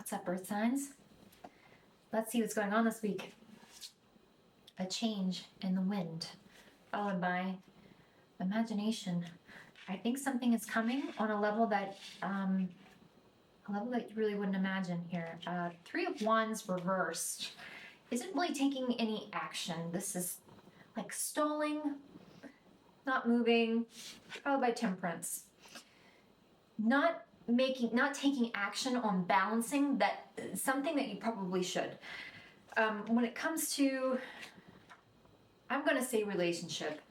What's up, Earth signs? Let's see what's going on this week. A change in the wind, followed by imagination. I think something is coming on a level that you really wouldn't imagine here. Three of Wands reversed isn't really taking any action. This is like stalling, not moving, followed by Temperance. Not taking action on balancing that something that you probably should. When it comes to, I'm going to say relationship,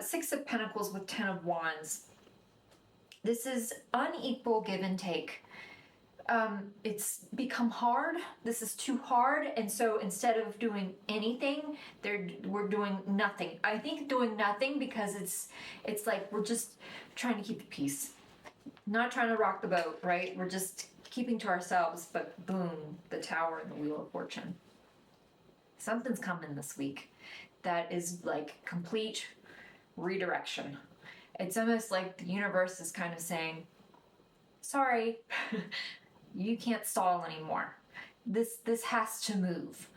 Six of Pentacles with Ten of Wands. This is unequal give and take. It's become hard. This is too hard, and so instead of doing anything, we're doing nothing. I think doing nothing because it's like we're just trying to keep the peace. Not trying to rock the boat, right? We're just keeping to ourselves, but boom, the Tower and the Wheel of Fortune. Something's coming this week that is like complete redirection. It's almost like the universe is kind of saying, sorry, you can't stall anymore. This has to move.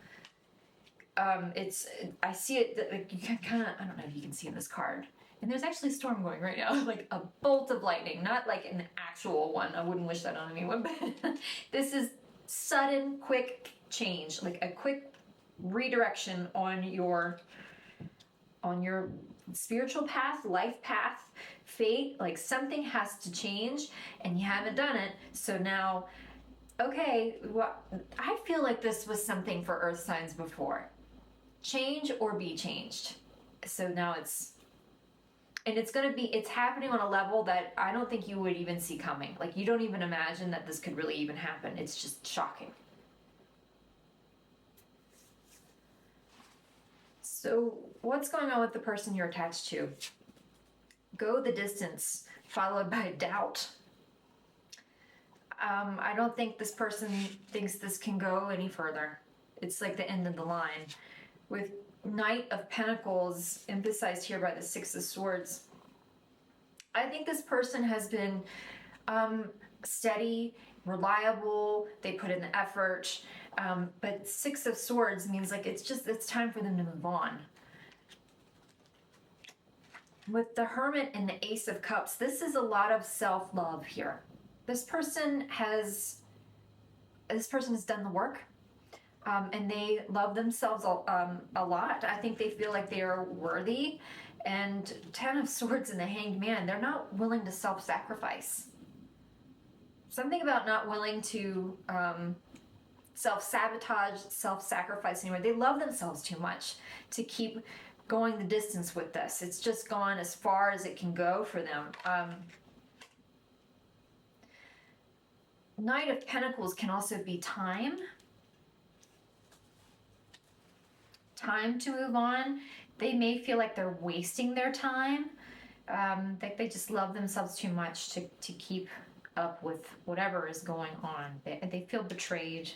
I see it, like you can kind of, I don't know if you can see in this card. And there's actually a storm going right now, like a bolt of lightning, not like an actual one. I wouldn't wish that on anyone, but this is sudden, quick change, like a quick redirection on your spiritual path, life path, fate. Like something has to change, and you haven't done it. So now, okay, I feel like this was something for Earth signs before. Change or be changed. So now it's happening on a level that I don't think you would even see coming. Like you don't even imagine that this could really even happen. It's just shocking. So what's going on with the person you're attached to? Go the distance, followed by doubt. I don't think this person thinks this can go any further. It's like the end of the line. With Knight of Pentacles emphasized here by the Six of Swords, I think this person has been steady, reliable, they put in the effort, but Six of Swords means like it's time for them to move on. With the Hermit and the Ace of Cups, this is a lot of self-love here. This person has done the work. And they love themselves a lot. I think they feel like they are worthy. And Ten of Swords and the Hanged Man, they're not willing to self-sacrifice. Something about not willing to self-sabotage, self-sacrifice anyway. They love themselves too much to keep going the distance with this. It's just gone as far as it can go for them. Knight of Pentacles can also be time. Time to move on. They may feel like they're wasting their time. That they just love themselves too much to keep up with whatever is going on. They feel betrayed.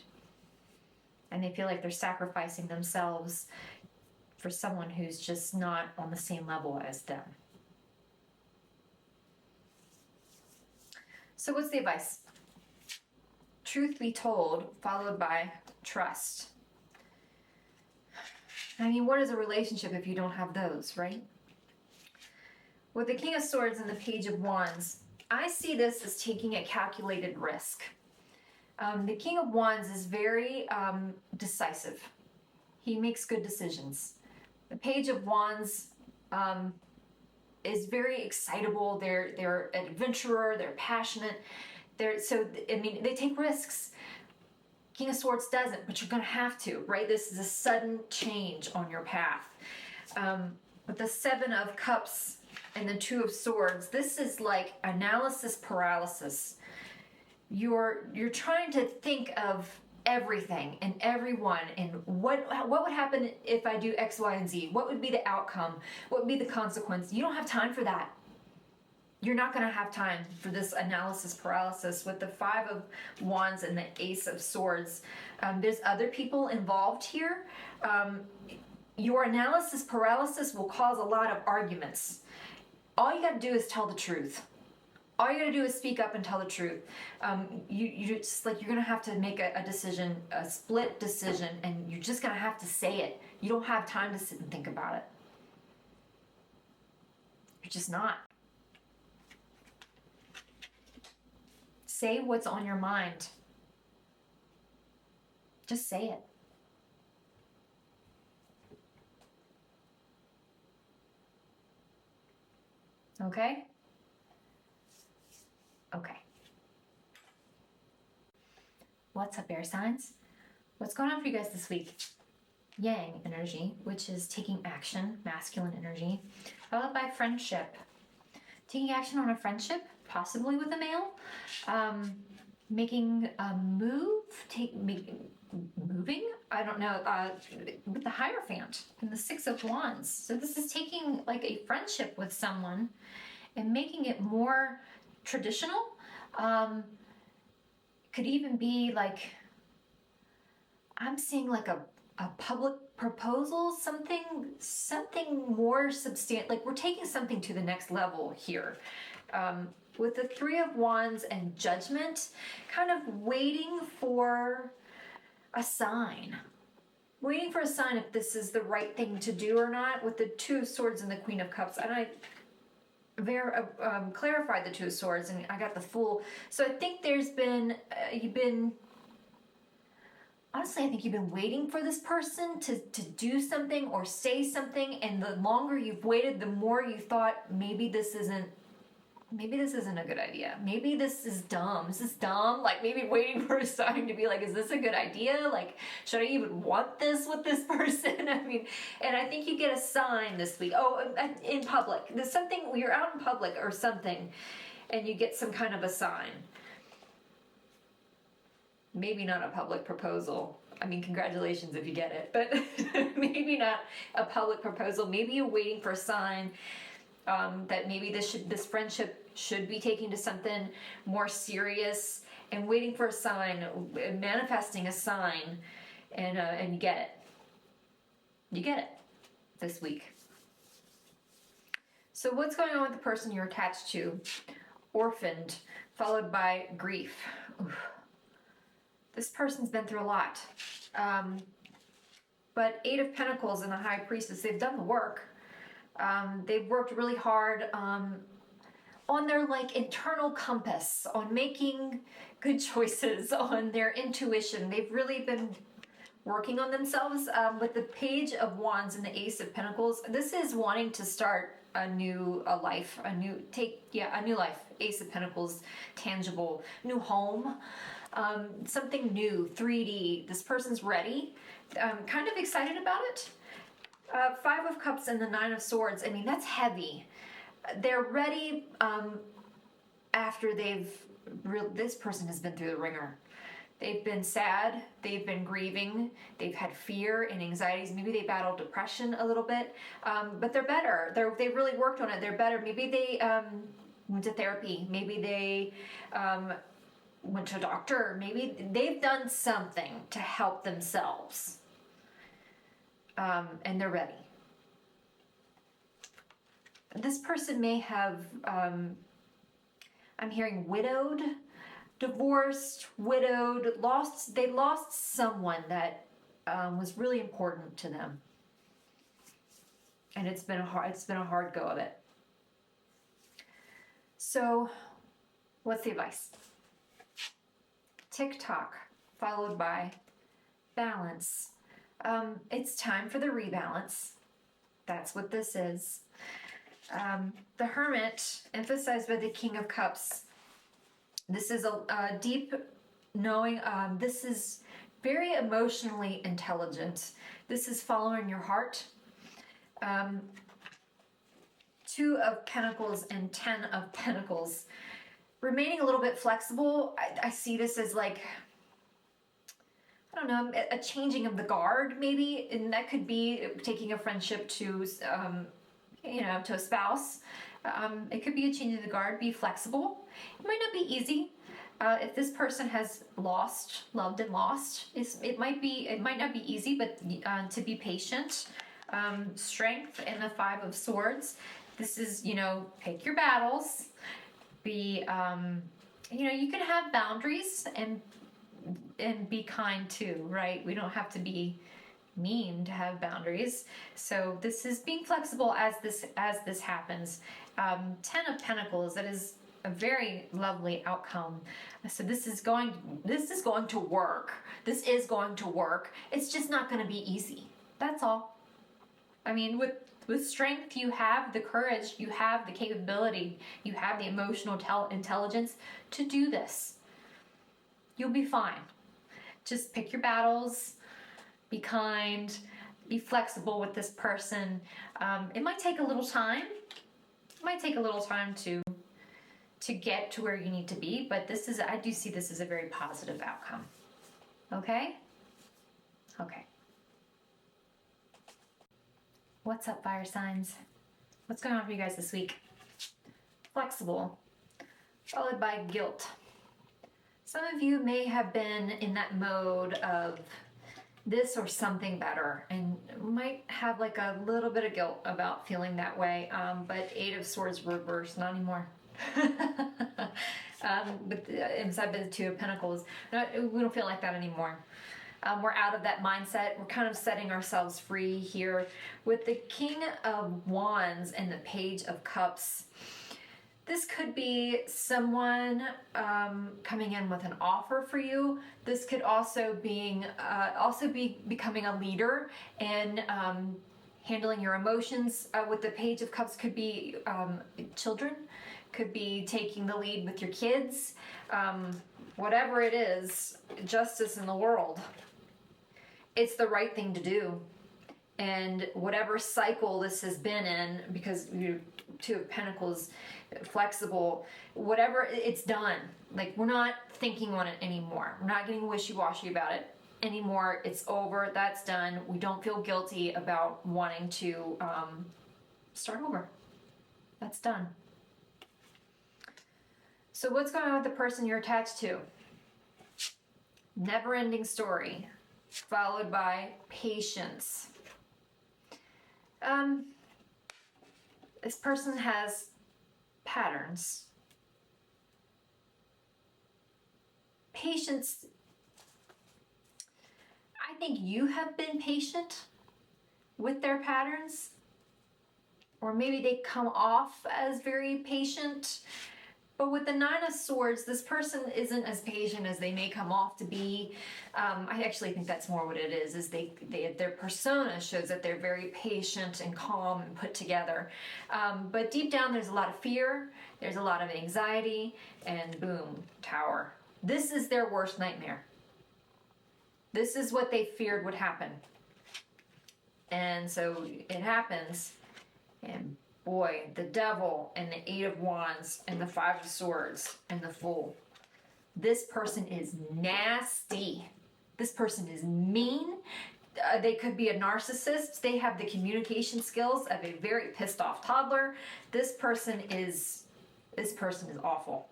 And they feel like they're sacrificing themselves for someone who's just not on the same level as them. So what's the advice? Truth be told, followed by trust. I mean, what is a relationship if you don't have those, right? With the King of Swords and the Page of Wands, I see this as taking a calculated risk. The King of Wands is very decisive. He makes good decisions. The Page of Wands is very excitable. They're an adventurer. They're passionate. They take risks. King of Swords doesn't, but you're going to have to, right? This is a sudden change on your path. With the Seven of Cups and the Two of Swords, this is like analysis paralysis. You're trying to think of everything and everyone and what would happen if I do X, Y, and Z? What would be the outcome? What would be the consequence? You don't have time for that. You're not going to have time for this analysis paralysis. With the Five of Wands and the Ace of Swords, there's other people involved here. Your analysis paralysis will cause a lot of arguments. All you got to do is tell the truth. all you gotta do is speak up and tell the truth. You just like, you're gonna have to make a decision, a split decision, and you're just gonna have to say it. You don't have time to sit and think about it. You're just not. Say what's on your mind. Just say it. Okay? Okay. What's up, air signs? What's going on for you guys this week? Yang energy, which is taking action, masculine energy, followed by friendship. Taking action on a friendship, possibly with a male. Making a move, moving? I don't know, with the Hierophant and the Six of Wands. So this is taking like a friendship with someone and making it more traditional. Could even be like, I'm seeing like a public proposal, something more substantial. Like we're taking something to the next level here. With the Three of Wands and Judgment, kind of waiting for a sign. Waiting for a sign if this is the right thing to do or not, with the Two of Swords and the Queen of Cups. And I clarified the Two of Swords and I got the Fool. So I think there's been, honestly, I think you've been waiting for this person to do something or say something, and the longer you've waited, the more you thought, maybe this isn't a good idea. Maybe this is dumb. This is dumb. Like maybe waiting for a sign to be like, is this a good idea? Like, should I even want this with this person? I mean, and I think you get a sign this week. Oh, in public. There's something, you're out in public or something, and you get some kind of a sign. Maybe not a public proposal. I mean, congratulations if you get it, but maybe not a public proposal. Maybe you're waiting for a sign that maybe this friendship should be taking to something more serious, and waiting for a sign, manifesting a sign, and you get it. You get it this week. So what's going on with the person you're attached to? Orphaned, followed by grief. Oof. This person's been through a lot. But Eight of Pentacles and the High Priestess, they've done the work. They've worked really hard on their like internal compass, on making good choices, on their intuition. They've really been working on themselves. With the Page of Wands and the Ace of Pentacles, this is wanting to start a new life, a new life. Ace of Pentacles, tangible, new home, something new, 3D. This person's ready, kind of excited about it. Five of Cups and the Nine of Swords. I mean, that's heavy. They're ready after this person has been through the ringer. They've been sad. They've been grieving. They've had fear and anxieties. Maybe they battled depression a little bit, but they're better. They really worked on it. They're better. Maybe they went to therapy. Maybe they went to a doctor. Maybe they've done something to help themselves. And they're ready. This person may have, I'm hearing widowed, divorced, widowed, they lost someone that was really important to them. And it's been a hard go of it. So, what's the advice? TikTok, followed by balance. It's time for the rebalance. That's what this is. The Hermit, emphasized by the King of Cups. This is a deep knowing. This is very emotionally intelligent. This is following your heart. Two of Pentacles and 10 of Pentacles. Remaining a little bit flexible. I see this as like, I don't know, a changing of the guard maybe, and that could be taking a friendship to, to a spouse. It could be a change of the guard. Be flexible. It might not be easy. If this person has loved and lost, it might not be easy, but to be patient. Strength and the Five of Swords. This is, pick your battles. be, you can have boundaries and be kind too, right? We don't have to be mean to have boundaries. So this is being flexible as this happens. 10 of Pentacles, that is a very lovely outcome. So this is going to work. This is going to work. It's just not going to be easy. That's all. I mean, with strength, you have the courage, you have the capability, you have the emotional intelligence to do this. You'll be fine. Just pick your battles, be kind, be flexible with this person. It might take a little time. It might take a little time to get to where you need to be, but I do see this as a very positive outcome. Okay? Okay. What's up, fire signs? What's going on for you guys this week? Flexible, followed by guilt. Some of you may have been in that mode of this or something better, and might have like a little bit of guilt about feeling that way, but 8 of Swords reversed, not anymore. Inside the 2 of Pentacles, we don't feel like that anymore. We're out of that mindset. We're kind of setting ourselves free here with the King of Wands and the Page of Cups. This could be someone coming in with an offer for you. This could also be becoming a leader and handling your emotions. With the Page of Cups, could be children, could be taking the lead with your kids. Whatever it is, justice in the world. It's the right thing to do. And whatever cycle this has been in, because you 2 of Pentacles, flexible, whatever, it's done. Like, we're not thinking on it anymore. We're not getting wishy-washy about it anymore. It's over. That's done. We don't feel guilty about wanting to start over. That's done. So what's going on with the person you're attached to? Never-ending story, followed by patience. This person has patterns. Patience. I think you have been patient with their patterns, or maybe they come off as very patient. But with the 9 of Swords, this person isn't as patient as they may come off to be. I actually think that's more what it is their persona shows that they're very patient and calm and put together. But deep down, there's a lot of fear, there's a lot of anxiety, and boom, Tower. This is their worst nightmare. This is what they feared would happen. And so it happens, and boy, the Devil and the 8 of Wands and the 5 of Swords and the Fool. This person is nasty. This person is mean. They could be a narcissist. They have the communication skills of a very pissed off toddler. This person is awful.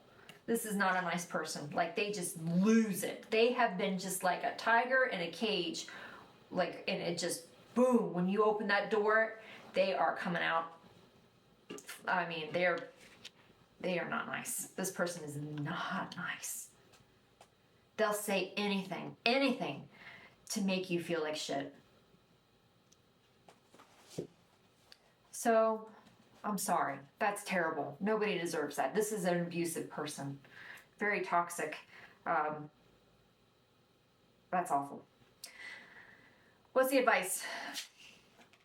This is not a nice person. Like, they just lose it. They have been just like a tiger in a cage. Like, and it just, boom, when you open that door, they are coming out. I mean, they are not nice. This person is not nice. They'll say anything to make you feel like shit. So, I'm sorry. That's terrible. Nobody deserves that. This is an abusive person. Very toxic. That's awful. What's the advice?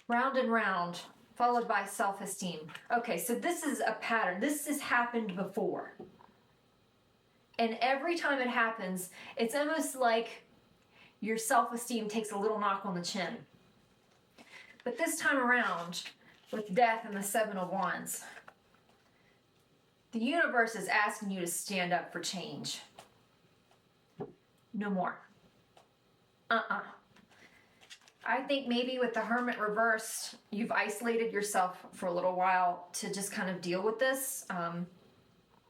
Round and round, followed by self-esteem. Okay, so this is a pattern. This has happened before. And every time it happens, it's almost like your self-esteem takes a little knock on the chin. But this time around, with Death and the 7 of Wands, the universe is asking you to stand up for change. No more. I think maybe with the Hermit reversed, you've isolated yourself for a little while to just kind of deal with this.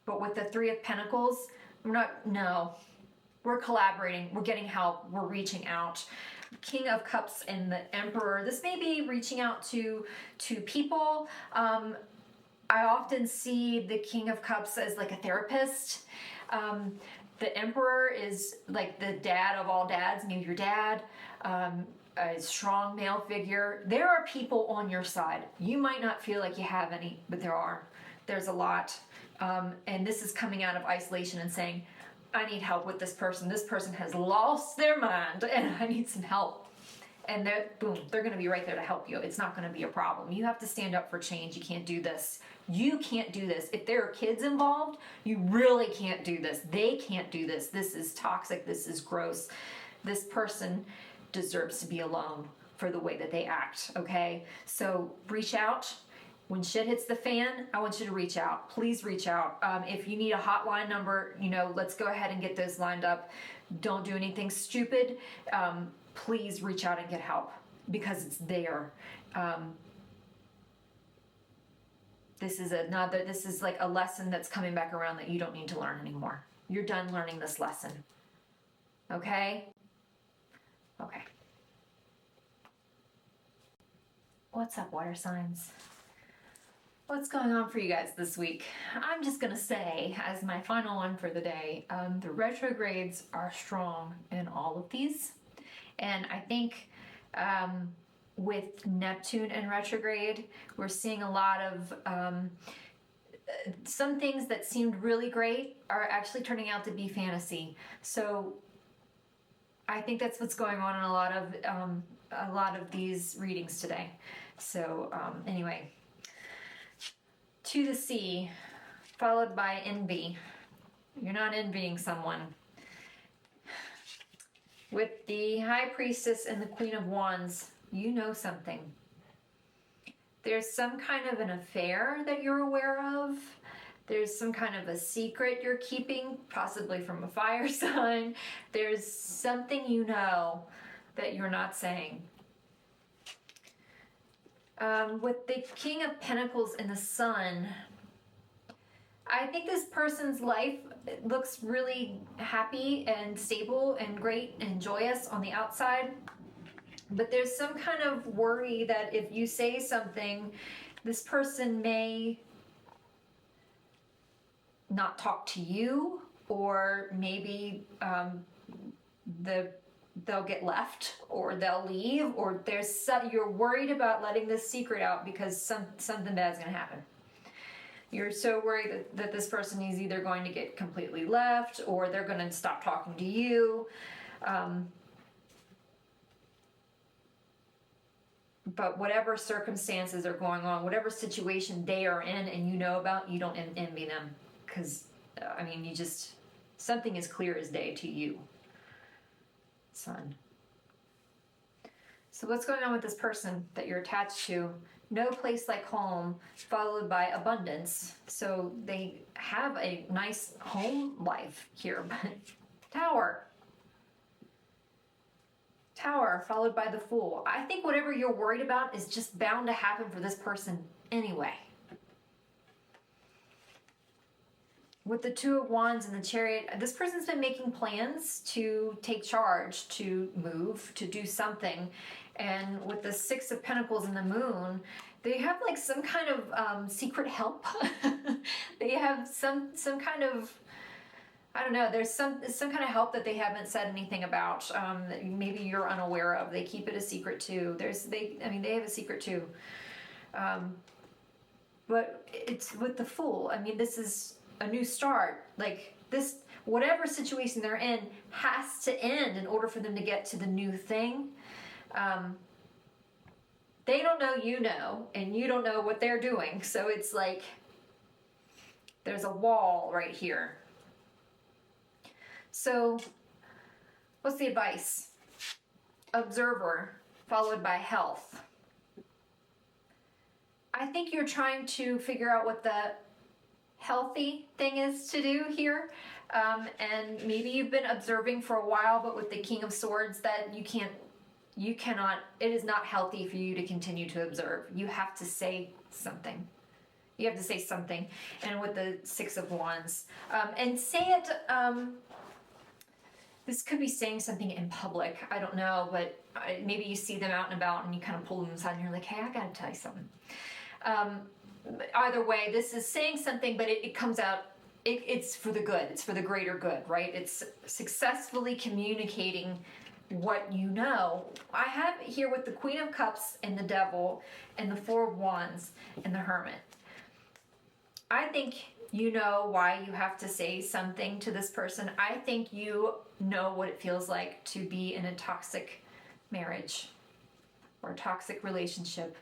But with the 3 of Pentacles, we're collaborating, we're getting help, we're reaching out. King of Cups and the Emperor, this may be reaching out to people I often see the King of Cups as like a therapist. The Emperor is like the dad of all dads, maybe your dad, a strong male figure. There are people on your side. You might not feel like you have any, but there are. There's a lot. And this is coming out of isolation and saying, I need help with this person. This person has lost their mind and I need some help. And they're going to be right there to help you. It's not going to be a problem. You have to stand up for change. You can't do this. You can't do this. If there are kids involved, you really can't do this. They can't do this. This is toxic. This is gross. This person deserves to be alone for the way that they act, okay? So reach out. When shit hits the fan, I want you to reach out. Please reach out. If you need a hotline number, let's go ahead and get those lined up. Don't do anything stupid. Please reach out and get help because it's there. This is like a lesson that's coming back around that you don't need to learn anymore. You're done learning this lesson. Okay? Okay. What's up, water signs? What's going on for you guys this week? I'm just going to say, as my final one for the day, the retrogrades are strong in all of these. And I think with Neptune in retrograde, we're seeing a lot of some things that seemed really great are actually turning out to be fantasy. So I think that's what's going on in a lot of these readings today. So anyway, to the sea, followed by envy. You're not envying someone. With the High Priestess and the Queen of Wands, you know something. There's some kind of an affair that you're aware of. There's some kind of a secret you're keeping, possibly from a fire sign. There's something you know that you're not saying. With the King of Pentacles and the Sun, I think this person's life looks really happy and stable and great and joyous on the outside. But there's some kind of worry that if you say something, this person may not talk to you, or maybe they'll get left, or they'll leave, or you're worried about letting this secret out because something bad's going to happen. You're so worried that this person is either going to get completely left or they're going to stop talking to you. But whatever circumstances are going on, whatever situation they are in and you know about, you don't envy them. Because, something is clear as day to you, Sun. So what's going on with this person that you're attached to? No place like home, followed by abundance. So they have a nice home life here, but Tower, followed by the Fool. I think whatever you're worried about is just bound to happen for this person anyway. With the Two of Wands and the Chariot, this person's been making plans to take charge, to move, to do something. And with the Six of Pentacles and the Moon, they have like some kind of secret help. They have some kind of, I don't know, there's some kind of help that they haven't said anything about, that maybe you're unaware of. They keep it a secret too. They have a secret too. But it's with the Fool. This is a new start. Like this, whatever situation they're in has to end in order for them to get to the new thing. They don't know you know, and you don't know what they're doing. So it's like there's a wall right here. So what's the advice? Observer, followed by Health. I think you're trying to figure out what the healthy thing is to do here. And maybe you've been observing for a while, but with the King of Swords, that you cannot, it is not healthy for you to continue to observe. You have to say something. You have to say something. And with the Six of Wands, and say it, this could be saying something in public. I don't know, but maybe you see them out and about and you kind of pull them aside and you're like, hey, I gotta tell you something. either way, this is saying something, but it comes out, it's for the good. It's for the greater good, right? It's successfully communicating what you know. I have it here with the Queen of Cups and the Devil and the Four of Wands and the Hermit. I think you know why you have to say something to this person. I think you know what it feels like to be in a toxic marriage or a toxic relationship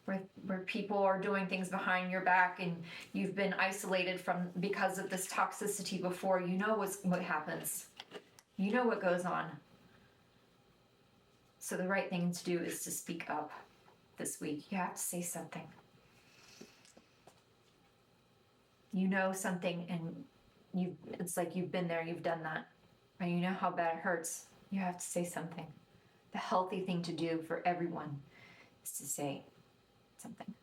where people are doing things behind your back and you've been isolated from because of this toxicity before. You know what happens. You know what goes on. So the right thing to do is to speak up this week. You have to say something. You know something, and it's like you've been there, you've done that, and you know how bad it hurts. You have to say something. The healthy thing to do for everyone is to say something.